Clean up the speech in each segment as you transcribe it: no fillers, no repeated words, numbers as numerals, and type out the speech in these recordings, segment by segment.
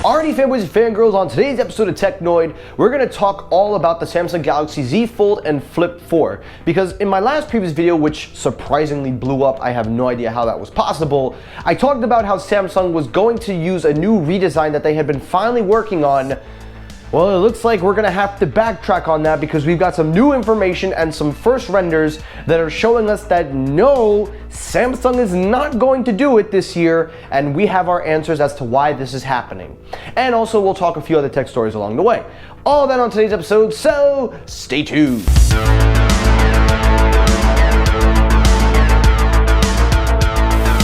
Alrighty fanboys and fangirls, on today's episode of Technoid, we're going to talk all about the Samsung Galaxy Z Fold and Flip 4. Because in my last previous video, which surprisingly blew up, I have no idea how that was possible, I talked about how Samsung was going to use a new redesign that they had been finally working on. Well, it looks like we're gonna have to backtrack on that because we've got some new information and some first renders that are showing us that no, Samsung is not going to do it this year, and we have our answers as to why this is happening. And also, we'll talk a few other tech stories along the way. All that on today's episode, so stay tuned.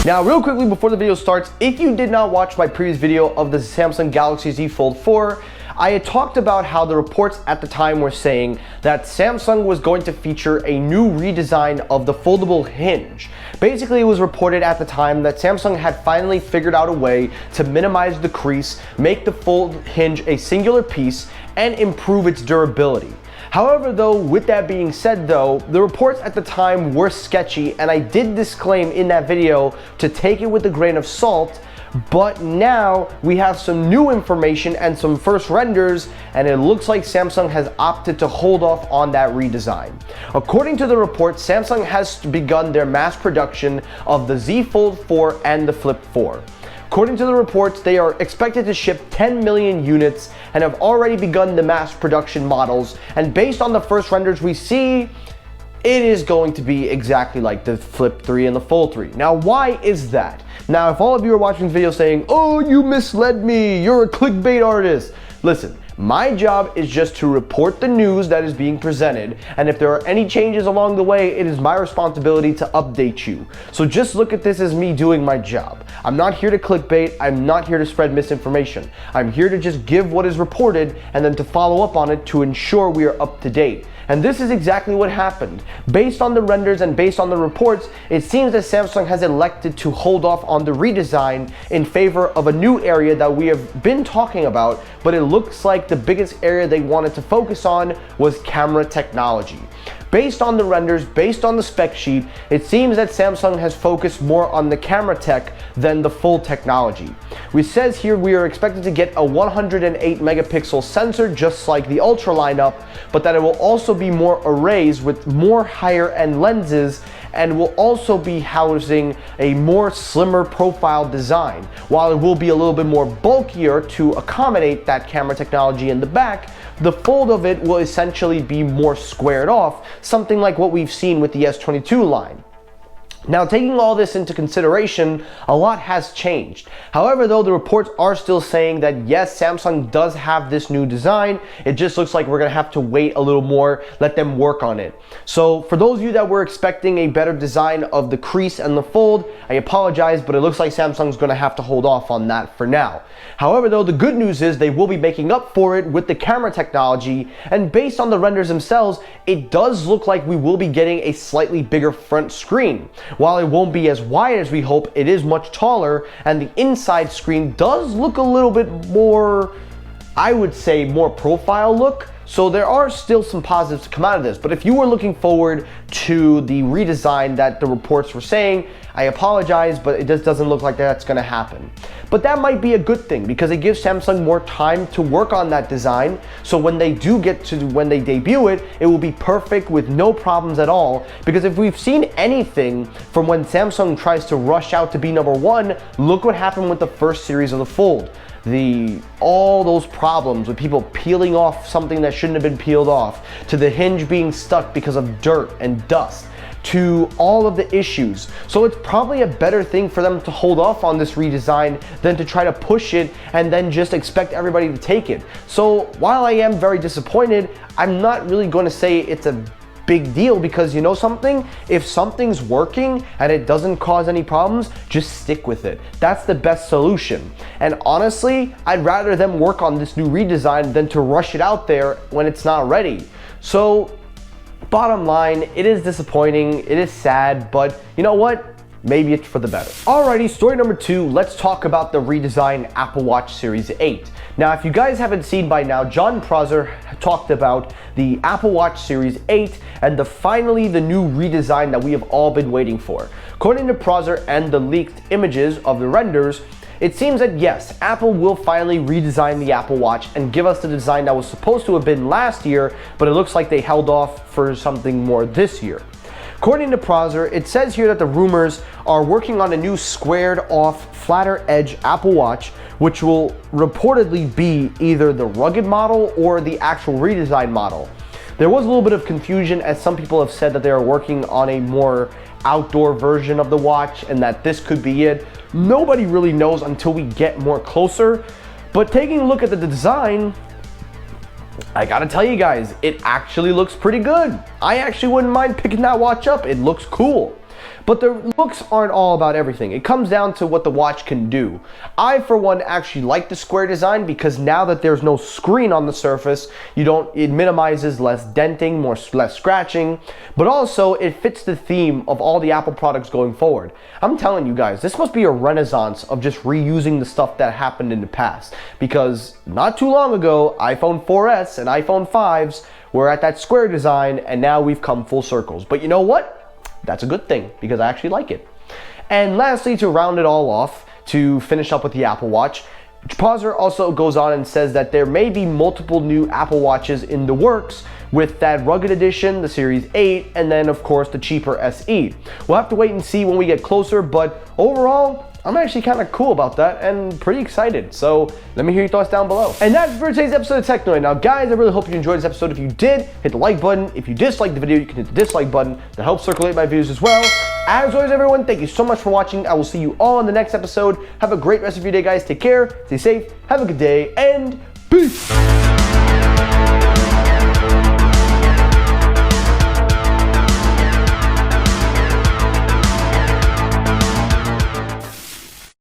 Now, real quickly before the video starts, if you did not watch my previous video of the Samsung Galaxy Z Fold 4, I had talked about how the reports at the time were saying that Samsung was going to feature a new redesign of the foldable hinge. Basically, it was reported at the time that Samsung had finally figured out a way to minimize the crease, make the fold hinge a singular piece, and improve its durability. However, though, with that being said though, the reports at the time were sketchy, and I did disclaim in that video to take it with a grain of salt. But now we have some new information and some first renders, and it looks like Samsung has opted to hold off on that redesign. According to the report, Samsung has begun their mass production of the Z Fold 4 and the Flip 4. According to the reports, they are expected to ship 10 million units and have already begun the mass production models, and based on the first renders we see, it is going to be exactly like the Flip 3 and the Fold 3. Now, why is that? Now, if all of you are watching this video saying, "Oh, you misled me, you're a clickbait artist," listen, my job is just to report the news that is being presented, and if there are any changes along the way, it is my responsibility to update you. So just look at this as me doing my job. I'm not here to clickbait, I'm not here to spread misinformation. I'm here to just give what is reported and then to follow up on it to ensure we are up to date. And this is exactly what happened. Based on the renders and based on the reports, it seems that Samsung has elected to hold off on the redesign in favor of a new area that we have been talking about, but it looks like the biggest area they wanted to focus on was camera technology. Based on the renders, based on the spec sheet, it seems that Samsung has focused more on the camera tech than the full technology. It says here we are expected to get a 108 megapixel sensor just like the Ultra lineup, but that it will also be more arrays with more higher end lenses, and will also be housing a more slimmer profile design. While it will be a little bit more bulkier to accommodate that camera technology in the back, the fold of it will essentially be more squared off, something like what we've seen with the S22 line. Now, taking all this into consideration, a lot has changed. However, though, the reports are still saying that yes, Samsung does have this new design. It just looks like we're gonna have to wait a little more, let them work on it. So for those of you that were expecting a better design of the crease and the fold, I apologize, but it looks like Samsung's gonna have to hold off on that for now. However, though, the good news is they will be making up for it with the camera technology, and based on the renders themselves, it does look like we will be getting a slightly bigger front screen. While it won't be as wide as we hope, it is much taller, and the inside screen does look a little bit more, I would say, more profile look. So there are still some positives to come out of this. But if you were looking forward to the redesign that the reports were saying, I apologize, but it just doesn't look like that's gonna happen. But that might be a good thing because it gives Samsung more time to work on that design. So when they debut it, it will be perfect with no problems at all. Because if we've seen anything from when Samsung tries to rush out to be number one, look what happened with the first series of the Fold. All those problems with people peeling off something that shouldn't have been peeled off, to the hinge being stuck because of dirt and dust, to all of the issues. So it's probably a better thing for them to hold off on this redesign than to try to push it and then just expect everybody to take it. So while I am very disappointed, I'm not really going to say it's a big deal, because you know something, if something's working and it doesn't cause any problems, just stick with it. That's the best solution. And honestly, I'd rather them work on this new redesign than to rush it out there when it's not ready. So bottom line, it is disappointing, it is sad, but you know what? Maybe it's for the better. Alrighty, story number 2, let's talk about the redesigned Apple Watch Series 8. Now, if you guys haven't seen by now, John Prosser talked about the Apple Watch Series 8 and finally the new redesign that we have all been waiting for. According to Prosser and the leaked images of the renders, it seems that yes, Apple will finally redesign the Apple Watch and give us the design that was supposed to have been last year, but it looks like they held off for something more this year. According to Prosser, it says here that the rumors are working on a new squared off, flatter edge Apple Watch, which will reportedly be either the rugged model or the actual redesigned model. There was a little bit of confusion, as some people have said that they are working on a more outdoor version of the watch and that this could be it. Nobody really knows until we get more closer, but taking a look at the design, I gotta tell you guys, it actually looks pretty good. I actually wouldn't mind picking that watch up. It looks cool. But the looks aren't all about everything. It comes down to what the watch can do. I, for one, actually like the square design because now that there's no screen on the surface, it minimizes less denting, less scratching, but also it fits the theme of all the Apple products going forward. I'm telling you guys, this must be a renaissance of just reusing the stuff that happened in the past, because not too long ago, iPhone 4S and iPhone 5s were at that square design, and now we've come full circles. But you know what? That's a good thing because I actually like it. And lastly, to round it all off, to finish up with the Apple Watch, Prosser also goes on and says that there may be multiple new Apple Watches in the works, with that rugged edition, the Series 8, and then of course the cheaper SE. We'll have to wait and see when we get closer, but overall, I'm actually kind of cool about that and pretty excited. So let me hear your thoughts down below. And that's for today's episode of Technoid. Now guys, I really hope you enjoyed this episode. If you did, hit the like button. If you disliked the video, you can hit the dislike button. That helps circulate my videos as well. As always, everyone, thank you so much for watching. I will see you all in the next episode. Have a great rest of your day, guys. Take care, stay safe, have a good day, and peace.